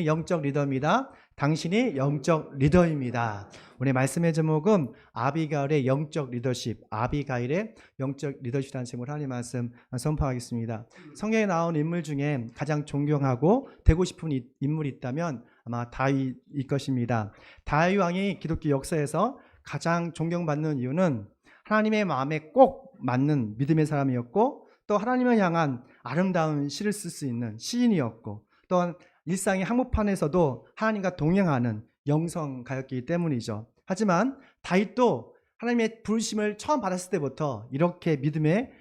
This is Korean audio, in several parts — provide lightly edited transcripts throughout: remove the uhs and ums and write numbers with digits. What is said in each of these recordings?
영적 리더입니다. 당신이 영적 리더입니다. 오늘 말씀의 제목은 아비가일의 영적 리더십, 아비가일의 영적 리더십이라는 제목으로 하나님 말씀 선포하겠습니다. 성경에 나온 인물 중에 가장 존경하고 되고 싶은 인물이 있다면 아마 다윗일 것입니다. 다윗 왕이 기독교 역사에서 가장 존경받는 이유는 하나님의 마음에 꼭 맞는 믿음의 사람이었고, 또 하나님을 향한 아름다운 시를 쓸 수 있는 시인이었고, 또한 일상의 한복판에서도 하나님과 동행하는 영성가였기 때문이죠. 하지만 다윗도 하나님의 부르심을 처음 받았을 때부터 이렇게 믿음의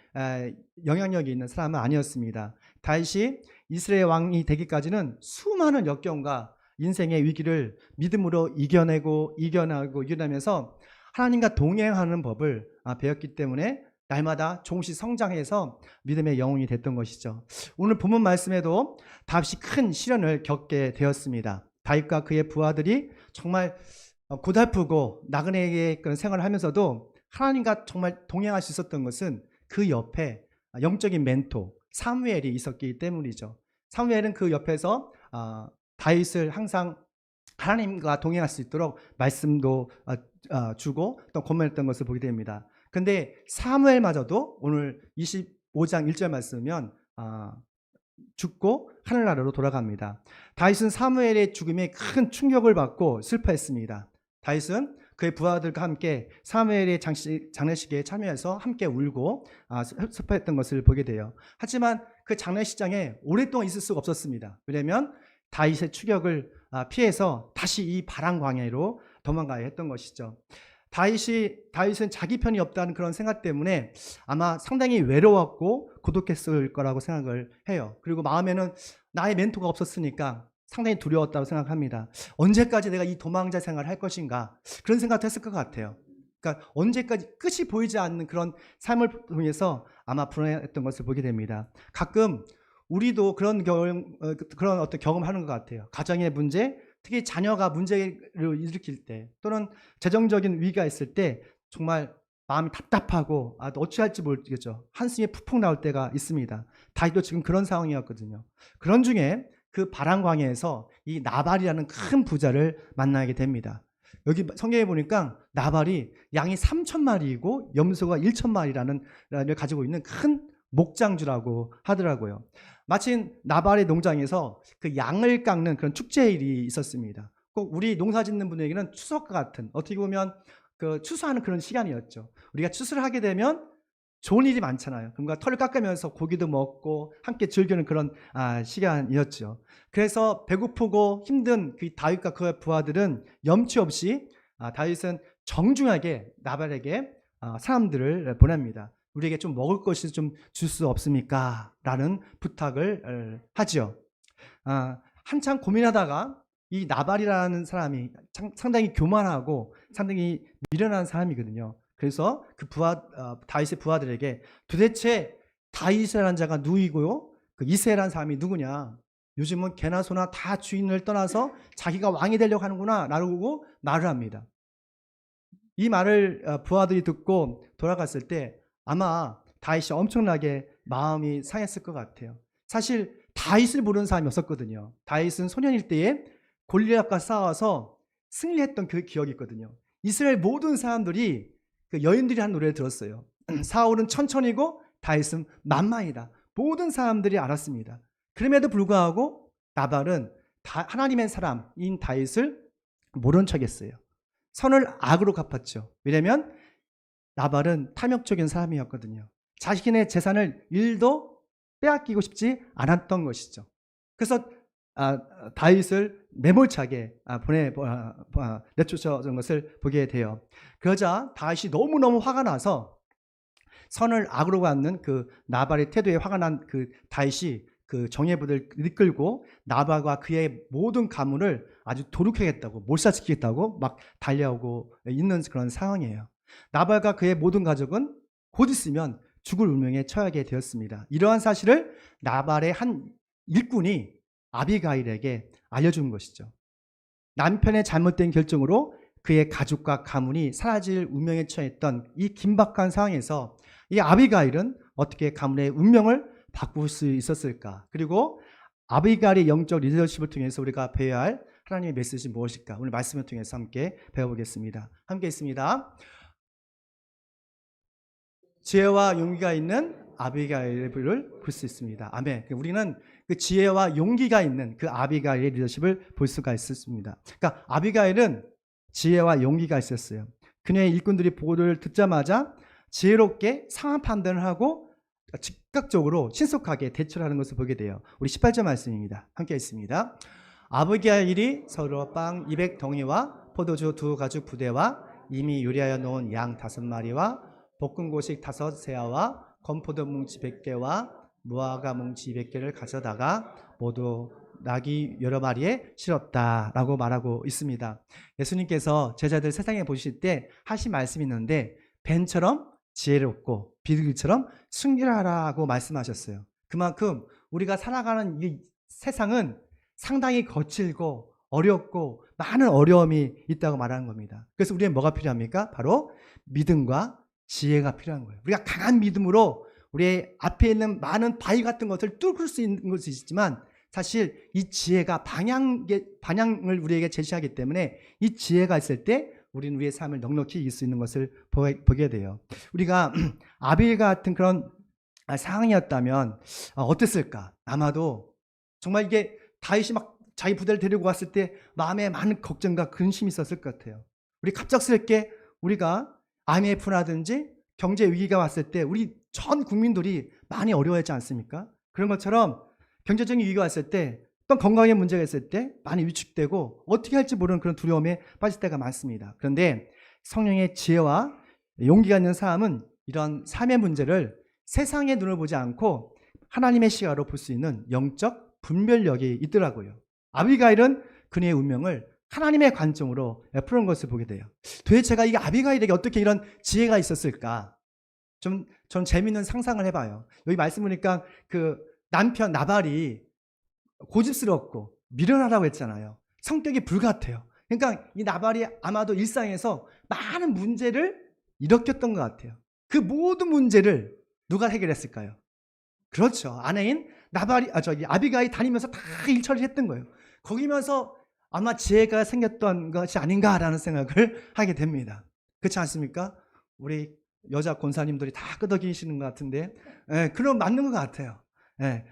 영향력이 있는 사람은 아니었습니다. 다윗이 이스라엘 왕이 되기까지는 수많은 역경과 인생의 위기를 믿음으로 이겨내면서 하나님과 동행하는 법을 배웠기 때문에 날마다 조금씩 성장해서 믿음의 영웅이 됐던 것이죠. 오늘 본문 말씀에도 다윗이 큰 시련을 겪게 되었습니다. 다윗과 그의 부하들이 정말 고달프고 나그네의 그런 생활을 하면서도 하나님과 정말 동행할 수 있었던 것은 그 옆에 영적인 멘토 사무엘이 있었기 때문이죠. 사무엘은 그 옆에서 다윗을 항상 하나님과 동행할 수 있도록 말씀도 주고 또 권면했던 것을 보게 됩니다. 근데 사무엘마저도 오늘 25장 1절 말씀이면 죽고 하늘나라로 돌아갑니다. 다윗은 사무엘의 죽음에 큰 충격을 받고 슬퍼했습니다. 다윗은 그의 부하들과 함께 사무엘의 장례식에 참여해서 함께 울고 슬퍼했던 것을 보게 돼요. 하지만 그 장례식장에 오랫동안 있을 수가 없었습니다. 왜냐하면 다윗의 추격을 피해서 다시 이 바람 광야로 도망가야 했던 것이죠. 다윗은 자기 편이 없다는 그런 생각 때문에 아마 상당히 외로웠고 고독했을 거라고 생각을 해요. 그리고 마음에는 나의 멘토가 없었으니까 상당히 두려웠다고 생각합니다. 언제까지 내가 이 도망자 생활을 할 것인가, 그런 생각도 했을 것 같아요. 그러니까 언제까지 끝이 보이지 않는 그런 삶을 통해서 아마 불안했던 것을 보게 됩니다. 가끔 우리도 그런 어떤 경험을 하는 것 같아요. 가정의 문제, 특히 자녀가 문제를 일으킬 때, 또는 재정적인 위기가 있을 때 정말 마음이 답답하고 어찌할지 모르겠죠. 한숨이 푹푹 나올 때가 있습니다. 다윗도 지금 그런 상황이었거든요. 그런 중에 그 바람광야에서 이 나발이라는 큰 부자를 만나게 됩니다. 여기 성경에 보니까 나발이 양이 3,000마리이고 염소가 1,000마리라는 걸 가지고 있는 큰 목장주라고 하더라고요. 마침 나발의 농장에서 그 양을 깎는 그런 축제일이 있었습니다. 꼭 우리 농사 짓는 분에게는 추석과 같은, 어떻게 보면 그 추수하는 그런 시간이었죠. 우리가 추수를 하게 되면 좋은 일이 많잖아요. 그러니까 털을 깎으면서 고기도 먹고 함께 즐기는 그런 시간이었죠. 그래서 배고프고 힘든 그 다윗과 그의 부하들은 염치 없이 다윗은 정중하게 나발에게 사람들을 보냅니다. 우리에게 좀 먹을 것이 좀 줄 수 없습니까? 라는 부탁을 하죠. 한참 고민하다가 이 나발이라는 사람이 상당히 교만하고 상당히 미련한 사람이거든요. 그래서 그 다윗의 부하들에게 도대체 다윗이라는 자가 누구이고요? 그 이새라는 사람이 누구냐? 요즘은 개나 소나 다 주인을 떠나서 자기가 왕이 되려고 하는구나 라고 말을 합니다. 이 말을 부하들이 듣고 돌아갔을 때 아마 다윗이 엄청나게 마음이 상했을 것 같아요. 사실 다윗을 부르는 사람이 없었거든요. 다윗은 소년일 때에 골리앗과 싸워서 승리했던 그 기억이 있거든요. 이스라엘 모든 사람들이 그 여인들이 한 노래를 들었어요. 사울은 천천히고 다윗은 만만이다. 모든 사람들이 알았습니다. 그럼에도 불구하고 나발은 하나님의 사람인 다윗을 모른 척했어요. 선을 악으로 갚았죠. 왜냐하면 나발은 탐욕적인 사람이었거든요. 자신의 재산을 일도 빼앗기고 싶지 않았던 것이죠. 그래서 다윗을 매몰차게 내쫓아온 것을 보게 돼요. 그러자 다윗이 너무너무 화가 나서 선을 악으로 갚는 그 나발의 태도에 화가 난 그 다윗이 그 정예부들 이끌고 나발과 그의 모든 가문을 아주 도륙하겠다고, 몰살시키겠다고 막 달려오고 있는 그런 상황이에요. 나발과 그의 모든 가족은 곧 있으면 죽을 운명에 처하게 되었습니다. 이러한 사실을 나발의 한 일꾼이 아비가일에게 알려준 것이죠. 남편의 잘못된 결정으로 그의 가족과 가문이 사라질 운명에 처했던 이 긴박한 상황에서 이 아비가일은 어떻게 가문의 운명을 바꿀 수 있었을까? 그리고 아비가일의 영적 리더십을 통해서 우리가 배워야 할 하나님의 메시지 무엇일까? 오늘 말씀을 통해서 함께 배워보겠습니다. 함께 있습니다. 지혜와 용기가 있는 아비가일을 볼 수 있습니다. 아멘. 우리는 그 지혜와 용기가 있는 그 아비가일의 리더십을 볼 수가 있었습니다. 그러니까 아비가일은 지혜와 용기가 있었어요. 그녀의 일꾼들이 보고를 듣자마자 지혜롭게 상황 판단을 하고 즉각적으로 신속하게 대처를 하는 것을 보게 돼요. 우리 18절 말씀입니다. 함께 있습니다. 아비가일이 서로 빵 200덩이와 포도주 2가죽 부대와 이미 요리하여 놓은 양 5마리와 볶은 고식 5세아와 건포도 뭉치 100개와 무화과 뭉치 200개를 가져다가 모두 낙이 여러 마리에 실었다라고 말하고 있습니다. 예수님께서 제자들 세상에 보실 때 하신 말씀이 있는데 뱀처럼 지혜롭고 비둘기처럼 순결하라고 말씀하셨어요. 그만큼 우리가 살아가는 이 세상은 상당히 거칠고 어렵고 많은 어려움이 있다고 말하는 겁니다. 그래서 우리는 뭐가 필요합니까? 바로 믿음과 지혜가 필요한 거예요. 우리가 강한 믿음으로 우리의 앞에 있는 많은 바위 같은 것을 뚫을 수 있는 것이 있지만 사실 이 지혜가 방향을 우리에게 제시하기 때문에 이 지혜가 있을 때 우리는 우리의 삶을 넉넉히 이길 수 있는 것을 보게 돼요. 우리가 아빌 같은 그런 상황이었다면 어땠을까? 아마도 정말 이게 다윗이 막 자기 부대를 데리고 왔을 때 마음에 많은 걱정과 근심이 있었을 것 같아요. 우리 갑작스럽게 우리가 IMF라든지 경제 위기가 왔을 때 우리 전 국민들이 많이 어려워했지 않습니까? 그런 것처럼 경제적인 위기가 왔을 때 또 건강에 문제가 있을 때 많이 위축되고 어떻게 할지 모르는 그런 두려움에 빠질 때가 많습니다. 그런데 성령의 지혜와 용기가 있는 사람은 이런 삶의 문제를 세상의 눈을 보지 않고 하나님의 시각으로 볼 수 있는 영적 분별력이 있더라고요. 아비가일은 그녀의 운명을 하나님의 관점으로 푸는 것을 보게 돼요. 도대체 제가 이 아비가일에게 어떻게 이런 지혜가 있었을까? 좀 재미있는 상상을 해봐요. 여기 말씀 보니까 그 남편 나발이 고집스럽고 미련하다고 했잖아요. 성격이 불같아요. 그러니까 이 나발이 아마도 일상에서 많은 문제를 일으켰던 것 같아요. 그 모든 문제를 누가 해결했을까요? 그렇죠. 아내인 아비가일이 다니면서 다 일처리를 했던 거예요. 거기면서 아마 지혜가 생겼던 것이 아닌가라는 생각을 하게 됩니다. 그렇지 않습니까? 우리 여자 권사님들이 다 끄덕이시는 것 같은데, 그럼 맞는 것 같아요.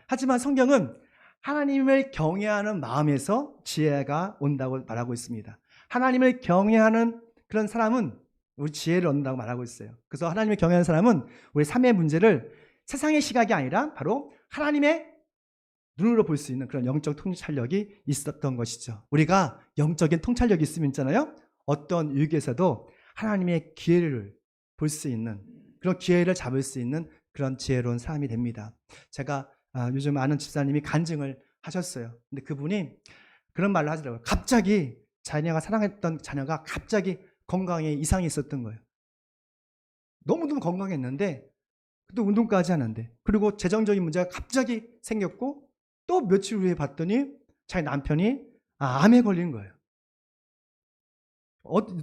하지만 성경은 하나님을 경외하는 마음에서 지혜가 온다고 말하고 있습니다. 하나님을 경외하는 그런 사람은 우리 지혜를 얻는다고 말하고 있어요. 그래서 하나님을 경외하는 사람은 우리 삶의 문제를 세상의 시각이 아니라 바로 하나님의 눈으로 볼 수 있는 그런 영적 통찰력이 있었던 것이죠. 우리가 영적인 통찰력이 있으면 있잖아요. 어떤 위기에서도 하나님의 기회를 볼 수 있는 그런 기회를 잡을 수 있는 그런 지혜로운 사람이 됩니다. 제가 요즘 아는 집사님이 간증을 하셨어요. 근데 그분이 그런 말을 하더라고요. 갑자기 자기가 사랑했던 자녀가 갑자기 건강에 이상이 있었던 거예요. 너무너무 건강했는데 또 운동까지 하는데, 그리고 재정적인 문제가 갑자기 생겼고 또 며칠 후에 봤더니 자기 남편이 암에 걸린 거예요.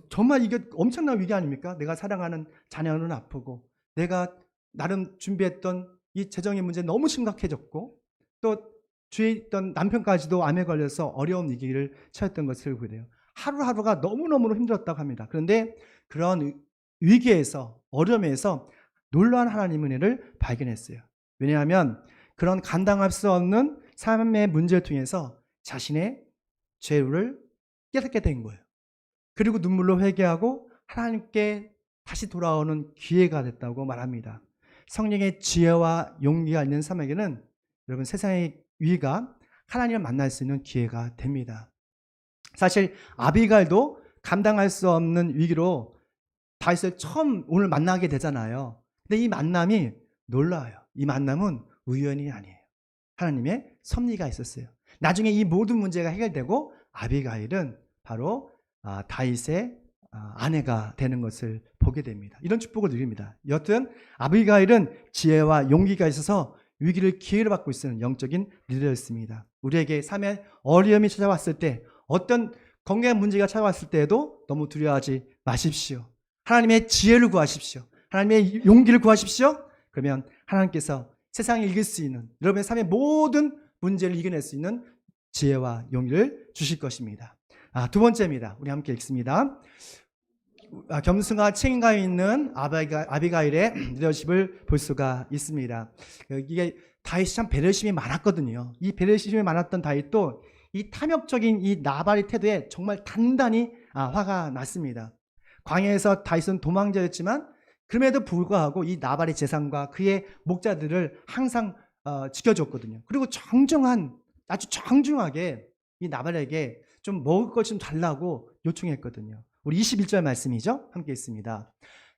정말 이게 엄청난 위기 아닙니까? 내가 사랑하는 자녀는 아프고 내가 나름 준비했던 이 재정의 문제 너무 심각해졌고 또 주위에 있던 남편까지도 암에 걸려서 어려운 위기를 처했던 것을 보게 돼요. 하루하루가 너무너무 힘들었다고 합니다. 그런데 그런 위기에서 어려움에서 놀라운 하나님의 은혜를 발견했어요. 왜냐하면 그런 감당할 수 없는 삶의 문제를 통해서 자신의 죄를 깨닫게 된 거예요. 그리고 눈물로 회개하고 하나님께 다시 돌아오는 기회가 됐다고 말합니다. 성령의 지혜와 용기가 있는 사람에게는 여러분 세상의 위기가 하나님을 만날 수 있는 기회가 됩니다. 사실 아비가일도 감당할 수 없는 위기로 다윗을 처음 오늘 만나게 되잖아요. 근데 이 만남이 놀라워요. 이 만남은 우연이 아니에요. 하나님의 섭리가 있었어요. 나중에 이 모든 문제가 해결되고 아비가일은 바로 다윗의 아내가 되는 것을 보게 됩니다. 이런 축복을 누립니다. 여튼 아비가일은 지혜와 용기가 있어서 위기를 기회로 받고 있는 영적인 리더였습니다. 우리에게 삶의 어려움이 찾아왔을 때, 어떤 건강한 문제가 찾아왔을 때에도 너무 두려워하지 마십시오. 하나님의 지혜를 구하십시오. 하나님의 용기를 구하십시오. 그러면 하나님께서 세상을 이길 수 있는 여러분의 삶의 모든 문제를 이겨낼 수 있는 지혜와 용기를 주실 것입니다. 두 번째입니다. 우리 함께 읽습니다. 겸손과 책임감 있는 아비가일의 리더십을 볼 수가 있습니다. 이게 다윗이 참 배려심이 많았거든요. 이 배려심이 많았던 다윗도 이 탐욕적인 이 나발의 태도에 정말 단단히 화가 났습니다. 광야에서 다윗은 도망자였지만 그럼에도 불구하고 이 나발의 재산과 그의 목자들을 항상 지켜줬거든요. 그리고 아주 정중하게 이 나발에게 좀 먹을 것 좀 달라고 요청했거든요. 우리 21절 말씀이죠. 함께 있습니다.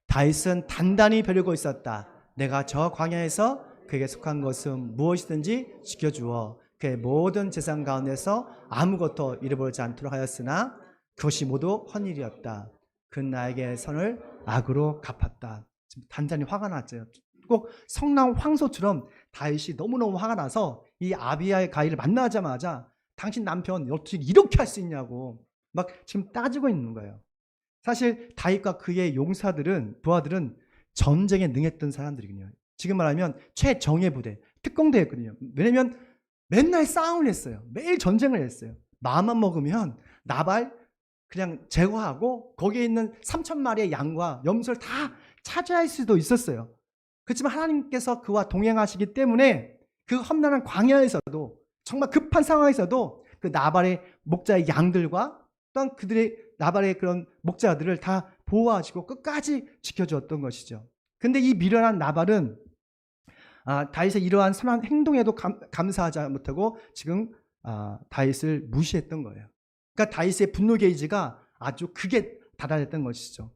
다윗은 단단히 벼르고 있었다. 내가 저 광야에서 그에게 속한 것은 무엇이든지 지켜주어 그의 모든 재산 가운데서 아무것도 잃어버리지 않도록 하였으나 그것이 모두 헛일이었다. 그는 나에게 선을 악으로 갚았다. 단단히 화가 났죠. 꼭 성남 황소처럼 다윗이 너무너무 화가 나서 이 아비야의 가이를 만나자마자 당신 남편 어떻게 이렇게 할 수 있냐고 막 지금 따지고 있는 거예요. 사실 다윗과 그의 용사들은 부하들은 전쟁에 능했던 사람들이거든요. 지금 말하면 최정예 부대, 특공대였거든요. 왜냐면 맨날 싸움을 했어요. 매일 전쟁을 했어요. 마음만 먹으면 나발 그냥 제거하고 거기에 있는 3,000마리의 양과 염소를 다 차지할 수도 있었어요. 그렇지만 하나님께서 그와 동행하시기 때문에 그 험난한 광야에서도 정말 급한 상황에서도 그 나발의 목자의 양들과 또한 그들의 나발의 그런 목자들을 다 보호하시고 끝까지 지켜주었던 것이죠. 근데 이 미련한 나발은 다윗의 이러한 선한 행동에도 감사하지 못하고 지금 다윗을 무시했던 거예요. 그러니까 다윗의 분노 게이지가 아주 크게 달아냈던 것이죠.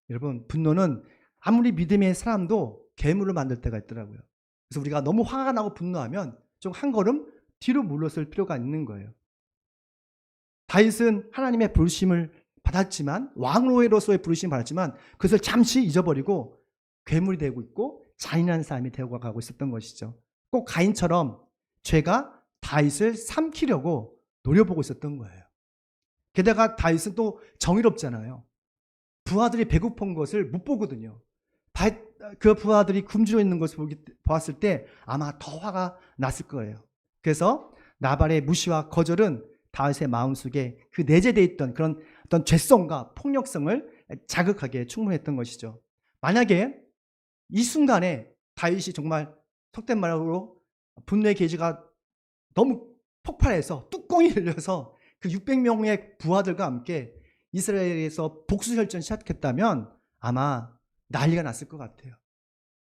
여러분, 분노는 아무리 믿음의 사람도 괴물을 만들 때가 있더라고요. 그래서 우리가 너무 화가 나고 분노하면 좀 한 걸음 뒤로 물러설 필요가 있는 거예요. 다윗은 하나님의 부르심을 받았지만, 왕로에로서의 부르심을 받았지만 그것을 잠시 잊어버리고 괴물이 되고 있고 잔인한 삶이 되어가고 있었던 것이죠. 꼭 가인처럼 죄가 다윗을 삼키려고 노려보고 있었던 거예요. 게다가 다윗은 또 정의롭잖아요. 부하들이 배고픈 것을 못 보거든요. 그 부하들이 굶주려 있는 것을 보았을 때 아마 더 화가 났을 거예요. 그래서 나발의 무시와 거절은 다윗의 마음속에 그 내재되어 있던 그런 어떤 죄성과 폭력성을 자극하기에 충분했던 것이죠. 만약에 이 순간에 다윗이 정말 속된 말로 분노의 계지가 너무 폭발해서 뚜껑이 열려서 그 600명의 부하들과 함께 이스라엘에서 복수혈전 시작했다면 아마 난리가 났을 것 같아요.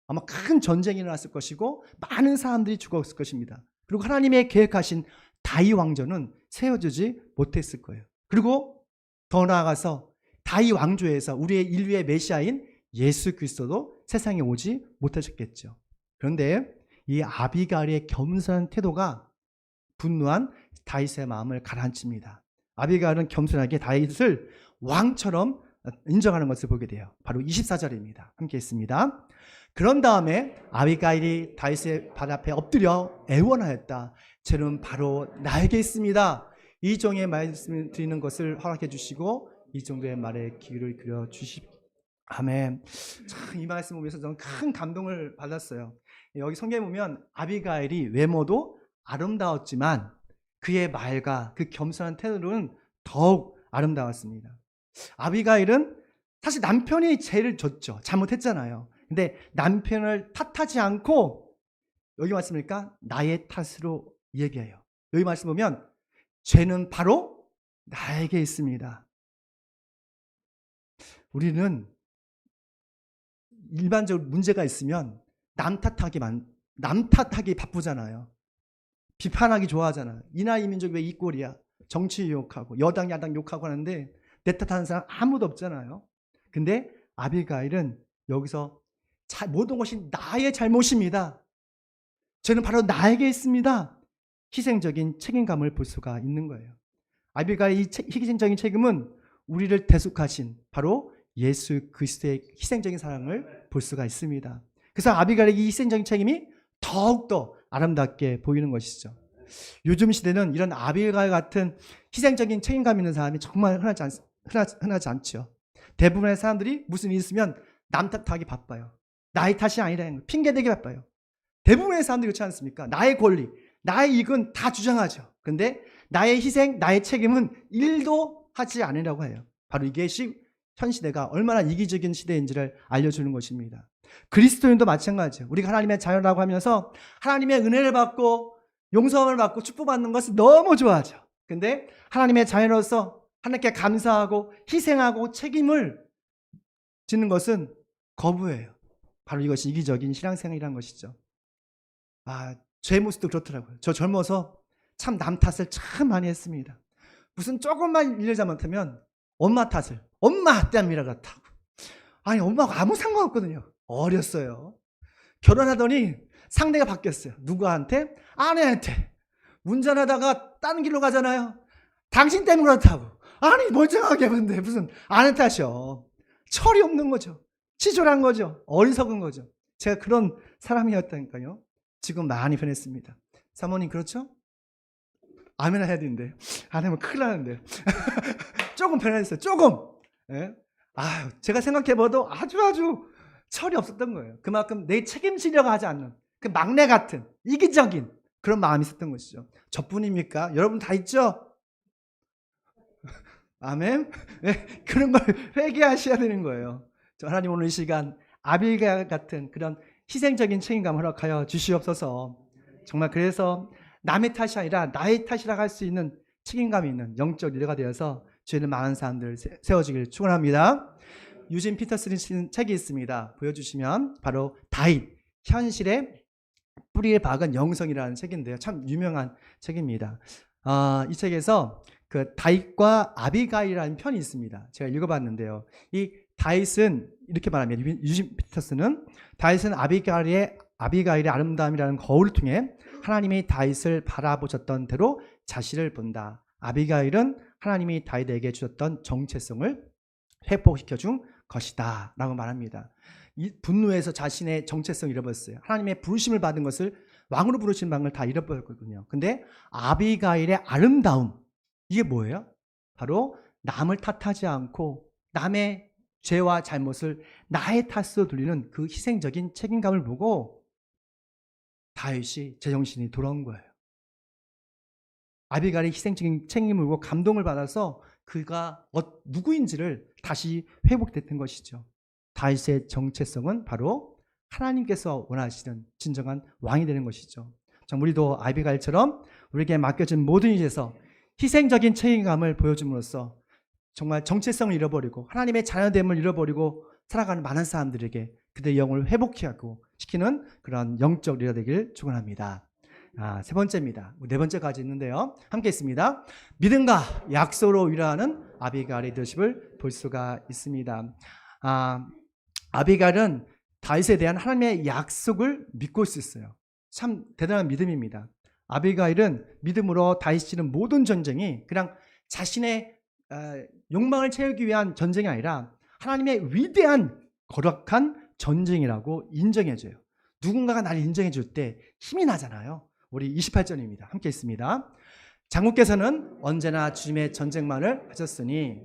아마 큰 전쟁이 일어났을 것이고 많은 사람들이 죽었을 것입니다. 그리고 하나님의 계획하신 다윗 왕조는 세워지지 못했을 거예요. 그리고 더 나아가서 다윗 왕조에서 우리의 인류의 메시아인 예수 그리스도도 세상에 오지 못하셨겠죠. 그런데 이 아비가일의 겸손한 태도가 분노한 다윗의 마음을 가라앉힙니다. 아비가일은 겸손하게 다윗을 왕처럼 인정하는 것을 보게 돼요. 바로 24절입니다. 함께 있습니다. 그런 다음에 아비가일이 다윗의 발 앞에 엎드려 애원하였다. 죄는 바로 나에게 있습니다. 이 종의 말씀을 드리는 것을 허락해 주시고 이 정도의 말에 귀를 기울여 주십시오. 아멘. 참, 이 말씀 보면서 저는 큰 감동을 받았어요. 여기 성경에 보면 아비가일이 외모도 아름다웠지만 그의 말과 그 겸손한 태도는 더욱 아름다웠습니다. 아비가일은 사실 남편이 죄를 졌죠. 잘못했잖아요. 근데 남편을 탓하지 않고 여기 말씀이니까 나의 탓으로 얘기해요. 여기 말씀 보면 죄는 바로 나에게 있습니다. 우리는 일반적으로 문제가 있으면 남 탓하기 바쁘잖아요. 비판하기 좋아하잖아요. 이나 이 민족이 왜 이 꼴이야? 정치 욕하고 여당 야당 욕하고 하는데 내 탓하는 사람 아무도 없잖아요. 근데 아비가일은 여기서 모든 것이 나의 잘못입니다. 죄는 바로 나에게 있습니다. 희생적인 책임감을 볼 수가 있는 거예요. 아비가일의 이 희생적인 책임은 우리를 대속하신 바로 예수 그리스도의 희생적인 사랑을 볼 수가 있습니다. 그래서 아비가일의 이 희생적인 책임이 더욱더 아름답게 보이는 것이죠. 요즘 시대는 이런 아비가일 같은 희생적인 책임감 있는 사람이 정말 흔하지 않죠. 대부분의 사람들이 무슨 일이 있으면 남 탓하기 바빠요. 나의 탓이 아니라는 걸 핑계대기 바빠요. 대부분의 사람들이 그렇지 않습니까? 나의 권리, 나의 이익은 다 주장하죠. 근데 나의 희생, 나의 책임은 1도 하지 않으려고 해요. 바로 이게 현 시대가 얼마나 이기적인 시대인지를 알려주는 것입니다. 그리스도인도 마찬가지예요. 우리가 하나님의 자녀라고 하면서 하나님의 은혜를 받고 용서함을 받고 축복받는 것을 너무 좋아하죠. 근데 하나님의 자녀로서 하나님께 감사하고 희생하고 책임을 지는 것은 거부해요. 바로 이것이 이기적인 신앙생활이라는 것이죠. 제 모습도 그렇더라고요. 저 젊어서 참 남 탓을 참 많이 했습니다. 무슨 조금만 일을 잘못하면 엄마 탓을, 엄마 때문이라 그렇다고. 아니, 엄마가 아무 상관없거든요. 어렸어요. 결혼하더니 상대가 바뀌었어요. 누구한테? 아내한테. 운전하다가 다른 길로 가잖아요. 당신 때문에 그렇다고. 아니, 멀쩡하게 근데 무슨 아내 탓이요. 철이 없는 거죠. 치졸한 거죠. 어리석은 거죠. 제가 그런 사람이었다니까요. 지금 많이 변했습니다. 사모님 그렇죠? 아멘 해야 되는데 안 하면 큰일 나는데 조금 변했어요. 조금. 예? 제가 생각해봐도 아주 철이 없었던 거예요. 그만큼 내 책임지려고 하지 않는 그 막내 같은 이기적인 그런 마음이 있었던 것이죠. 저뿐입니까? 여러분 다 있죠? 아멘? 네, 그런 걸 회개하셔야 되는 거예요. 하나님 오늘 이 시간 아비가 같은 그런 희생적인 책임감 허락하여 주시옵소서. 정말 그래서 남의 탓이 아니라 나의 탓이라고 할 수 있는 책임감이 있는 영적 리더가 되어서 주위에 많은 사람들 세워지기를 축원합니다. 유진 피터슨이 쓰는 책이 있습니다. 보여주시면 바로 다윗 현실의 뿌리에 박은 영성이라는 책인데요. 참 유명한 책입니다. 이 책에서 그 다윗과 아비가일이라는 편이 있습니다. 제가 읽어봤는데요. 이 다윗은 이렇게 말합니다. 유진 피터슨은 다윗은 아비가일의 아름다움이라는 거울을 통해 하나님이 다윗을 바라보셨던 대로 자신을 본다. 아비가일은 하나님이 다윗에게 주셨던 정체성을 회복시켜 준 것이다 라고 말합니다. 이 분노에서 자신의 정체성을 잃어버렸어요. 하나님의 부르심을 받은 것을 왕으로 부르신 방을 다 잃어버렸거든요. 근데 아비가일의 아름다움, 이게 뭐예요? 바로 남을 탓하지 않고 남의 죄와 잘못을 나의 탓으로 돌리는 그 희생적인 책임감을 보고 다윗이 제정신이 돌아온 거예요. 아비가일의 희생적인 책임을 보고 감동을 받아서 그가 누구인지를 다시 회복됐던 것이죠. 다윗의 정체성은 바로 하나님께서 원하시는 진정한 왕이 되는 것이죠. 우리도 아비가일처럼 우리에게 맡겨진 모든 일에서 희생적인 책임감을 보여줌으로써 정말 정체성을 잃어버리고 하나님의 자녀됨을 잃어버리고 살아가는 많은 사람들에게 그들의 영을 회복하고 시키는 그런 영적 리더 되기를 축원합니다. 세 번째입니다. 네 번째까지 있는데요. 함께 있습니다. 믿음과 약속으로 위로하는 아비가일의 리더십을 볼 수가 있습니다. 아비가일은 다윗에 대한 하나님의 약속을 믿고 있었어요. 참 대단한 믿음입니다. 아비가일은 믿음으로 다윗이 치는 모든 전쟁이 그냥 자신의 욕망을 채우기 위한 전쟁이 아니라 하나님의 위대한 거룩한 전쟁이라고 인정해줘요. 누군가가 나를 인정해줄 때 힘이 나잖아요. 우리 28절입니다. 함께 있습니다. 장군께서는 언제나 주님의 전쟁만을 하셨으니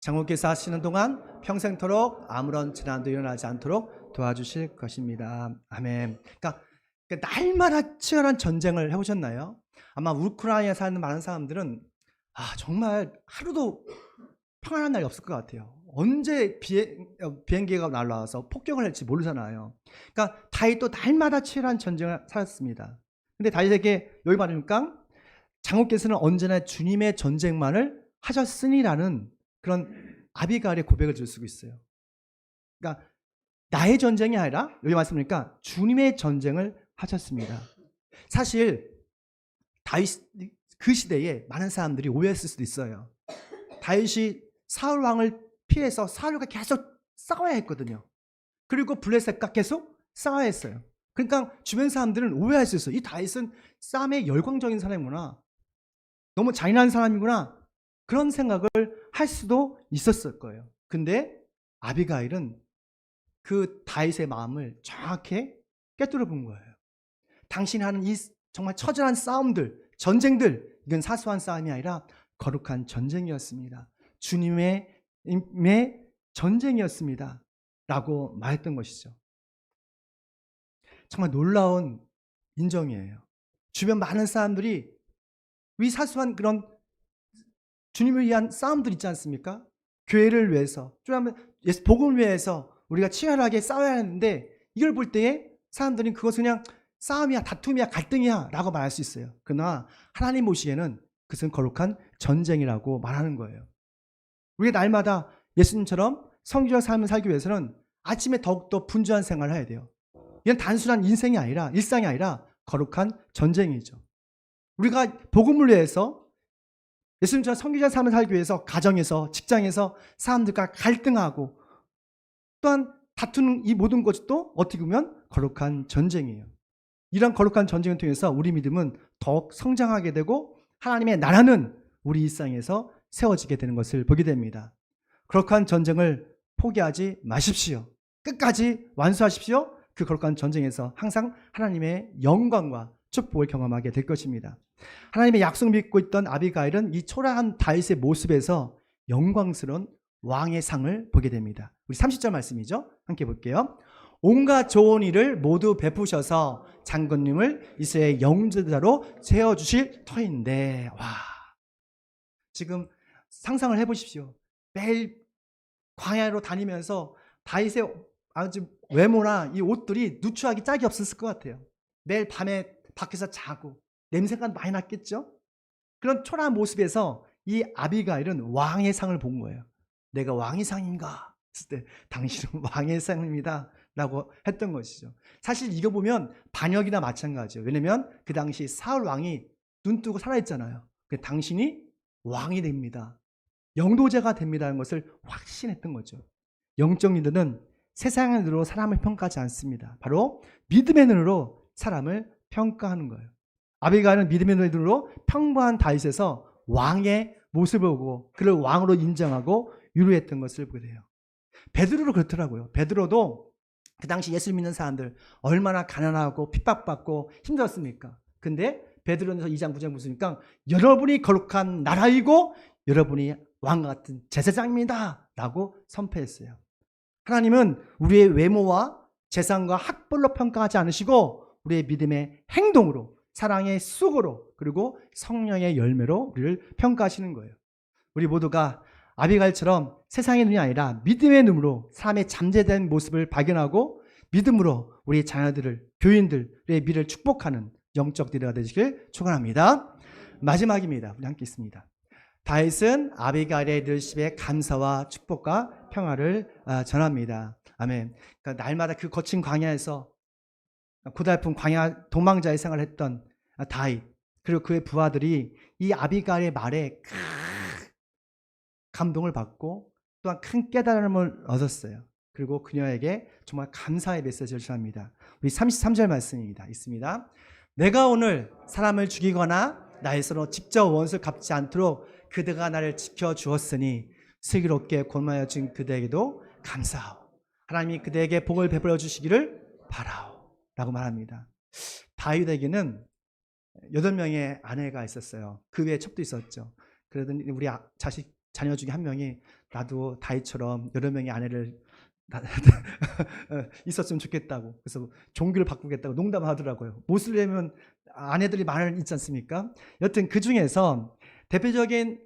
장군께서 하시는 동안 평생토록 아무런 재난도 일어나지 않도록 도와주실 것입니다. 아멘. 그러니까 날마다 치열한 전쟁을 해보셨나요? 아마 우크라이나에 사는 많은 사람들은 정말 하루도 평안한 날이 없을 것 같아요. 언제 비행기가 날아와서 폭격을 할지 모르잖아요. 그러니까 다윗도 날마다 치열한 전쟁을 살았습니다. 근데 다윗에게 여기 말하니까 장군께서는 언제나 주님의 전쟁만을 하셨으니라는 그런 아비가일의 고백을 들 수가 있어요. 그러니까 나의 전쟁이 아니라 여기 말씀드리니까 주님의 전쟁을 하셨습니다. 사실 다윗 그 시대에 많은 사람들이 오해했을 수도 있어요. 다윗이 사울 왕을 피해서 사울과 계속 싸워야 했거든요. 그리고 블레셋과 계속 싸워야 했어요. 그러니까 주변 사람들은 오해할 수 있어요. 이 다윗은 싸움에 열광적인 사람이구나. 너무 잔인한 사람이구나. 그런 생각을 할 수도 있었을 거예요. 근데 아비가일은 그 다윗의 마음을 정확히 깨뜨려 본 거예요. 당신이 하는 이 정말 처절한 싸움들, 전쟁들, 이건 사소한 싸움이 아니라 거룩한 전쟁이었습니다. 주님의 전쟁이었습니다. 라고 말했던 것이죠. 정말 놀라운 인정이에요. 주변 많은 사람들이 이 사소한 그런 주님을 위한 싸움들 있지 않습니까? 교회를 위해서, 좀 복음을 위해서 우리가 치열하게 싸워야 하는데 이걸 볼 때에 사람들은 그것은 그냥 싸움이야, 다툼이야, 갈등이야 라고 말할 수 있어요. 그러나 하나님 보시기에는 그것은 거룩한 전쟁이라고 말하는 거예요. 우리가 날마다 예수님처럼 성결한 삶을 살기 위해서는 아침에 더욱더 분주한 생활을 해야 돼요. 이건 단순한 인생이 아니라, 일상이 아니라 거룩한 전쟁이죠. 우리가 복음을 위해서 예수님처럼 성결한 삶을 살기 위해서 가정에서, 직장에서 사람들과 갈등하고 또한 다투는 이 모든 것도 어떻게 보면 거룩한 전쟁이에요. 이런 거룩한 전쟁을 통해서 우리 믿음은 더욱 성장하게 되고 하나님의 나라는 우리 일상에서 세워지게 되는 것을 보게 됩니다. 거룩한 전쟁을 포기하지 마십시오. 끝까지 완수하십시오. 그 거룩한 전쟁에서 항상 하나님의 영광과 축복을 경험하게 될 것입니다. 하나님의 약속 믿고 있던 아비가일은 이 초라한 다윗의 모습에서 영광스러운 왕의 상을 보게 됩니다. 우리 30절 말씀이죠. 함께 볼게요. 온갖 좋은 일을 모두 베푸셔서 장군님을 이스라엘의 영주자로 세워주실 터인데, 와, 지금 상상을 해보십시오. 매일 광야로 다니면서 다윗의 아주 외모나 이 옷들이 누추하기 짝이 없었을 것 같아요. 매일 밤에 밖에서 자고 냄새가 많이 났겠죠. 그런 초라한 모습에서 이 아비가일은 왕의 상을 본 거예요. 내가 왕의 상인가? 했을 때 당신은 왕의 상입니다 라고 했던 것이죠. 사실 이거 보면 반역이나 마찬가지예요. 왜냐면 그 당시 사울 왕이 눈 뜨고 살아있잖아요. 당신이 왕이 됩니다, 영도제가 됩니다는 것을 확신했던 거죠. 영적 리더는 세상의 눈으로 사람을 평가하지 않습니다. 바로 믿음의 눈으로 사람을 평가하는 거예요. 아비가일은 믿음의 눈으로 평범한 다윗에서 왕의 모습을 보고 그를 왕으로 인정하고 유로했던 것을 보게 돼요. 베드로도 그렇더라고요. 베드로도 그 당시 예수 믿는 사람들 얼마나 가난하고 핍박받고 힘들었습니까? 근데 베드로전서 2장 9장 보시니까 여러분이 거룩한 나라이고 여러분이 왕과 같은 제사장입니다 라고 선포했어요. 하나님은 우리의 외모와 재산과 학벌로 평가하지 않으시고 우리의 믿음의 행동으로, 사랑의 쑥으로, 그리고 성령의 열매로 우리를 평가하시는 거예요. 우리 모두가 아비가일처럼 세상의 눈이 아니라 믿음의 눈으로 사람의 잠재된 모습을 발견하고 믿음으로 우리 자녀들을, 교인들의 미래를 축복하는 영적 리더가 되시길 축원합니다. 마지막입니다. 우리 함께 있습니다. 다윗은 아비가일의 리더십에 감사와 축복과 평화를 전합니다. 아멘. 그러니까 날마다 그 거친 광야에서 고달픈 광야 도망자의 생활을 했던 다윗, 그리고 그의 부하들이 이 아비가일의 말에 큰 감동을 받고 또한 큰 깨달음을 얻었어요. 그리고 그녀에게 정말 감사의 메시지를 전합니다. 우리 33절 말씀입니다. 있습니다. 내가 오늘 사람을 죽이거나 나의 손으로 직접 원수를 갚지 않도록 그대가 나를 지켜주었으니 슬기롭게 권하여 준 그대에게도 감사하오. 하나님이 그대에게 복을 베풀어 주시기를 바라오 라고 말합니다. 다윗에게는 8명의 아내가 있었어요. 그 외에 첩도 있었죠. 그러더니 우리 자녀 중에 한 명이 나도 다윗처럼 여러 명의 아내를 있었으면 좋겠다고, 그래서 종교를 바꾸겠다고 농담하더라고요. 모슬렘은 아내들이 많이 있지 않습니까? 여튼 그 중에서 대표적인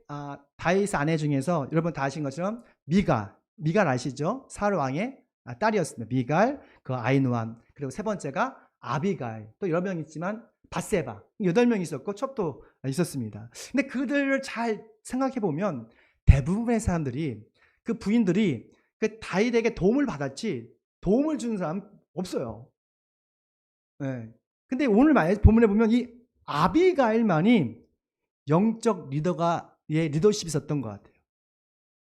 다윗의 아내 중에서 여러분 다 아신 것처럼 미갈 아시죠? 사울 왕의 딸이었습니다. 미갈, 그 아히노암, 그리고 세 번째가 아비가일, 또 여러 명 있지만 바세바, 8명 있었고 첩도 있었습니다. 근데 그들을 잘 생각해 보면 대부분의 사람들이, 그 부인들이 그 다윗에게 도움을 받았지 도움을 주는 사람 없어요. 네. 근데 오늘 본문에 보면 이 아비가일만이 영적 리더의 리더십이 있었던 것 같아요.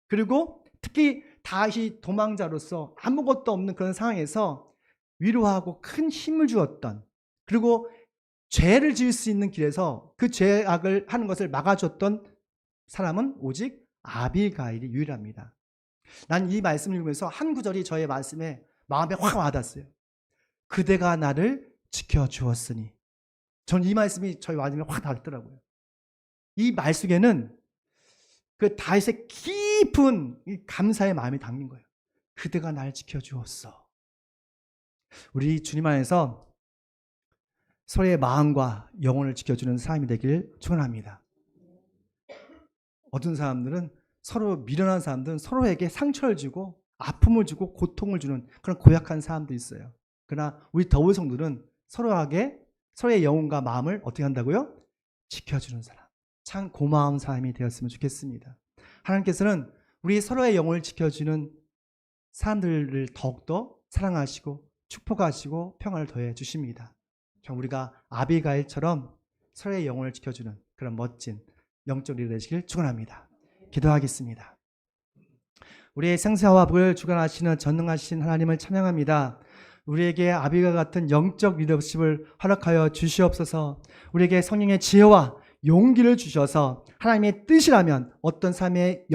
그리고 특히 다윗이 도망자로서 아무것도 없는 그런 상황에서 위로하고 큰 힘을 주었던, 그리고 죄를 지을 수 있는 길에서 그 죄악을 하는 것을 막아줬던 사람은 오직 아비가일이 유일합니다. 난 이 말씀을 읽으면서 한 구절이 저의 말씀에 마음에 확 와닿았어요. 그대가 나를 지켜주었으니. 전 이 말씀이 저희 마음에 확 닿더라고요. 이 말 속에는 그 다윗의 깊은 감사의 마음이 담긴 거예요. 그대가 날 지켜주었어. 우리 주님 안에서 서로의 마음과 영혼을 지켜주는 사람이 되길 축원합니다. 어떤 사람들은 서로 미련한 사람들은 서로에게 상처를 주고 아픔을 주고 고통을 주는 그런 고약한 사람도 있어요. 그러나 우리 더울 성도는 서로의 영혼과 마음을 어떻게 한다고요? 지켜주는 사람. 참 고마운 사람이 되었으면 좋겠습니다. 하나님께서는 우리 서로의 영혼을 지켜주는 사람들을 더욱더 사랑하시고 축복하시고 평안을 더해 주십니다. 우리가 아비가일처럼 서로의 영혼을 지켜주는 그런 멋진 영적 리더 되시길 축원합니다. 기도하겠습니다. 우리의 생사와 복을 주관하시는 전능하신 하나님을 찬양합니다. 우리에게 아비가 같은 영적 리더십을 허락하여 주시옵소서. 우리에게 성령의 지혜와 용기를 주셔서 하나님의 뜻이라면 어떤 삶의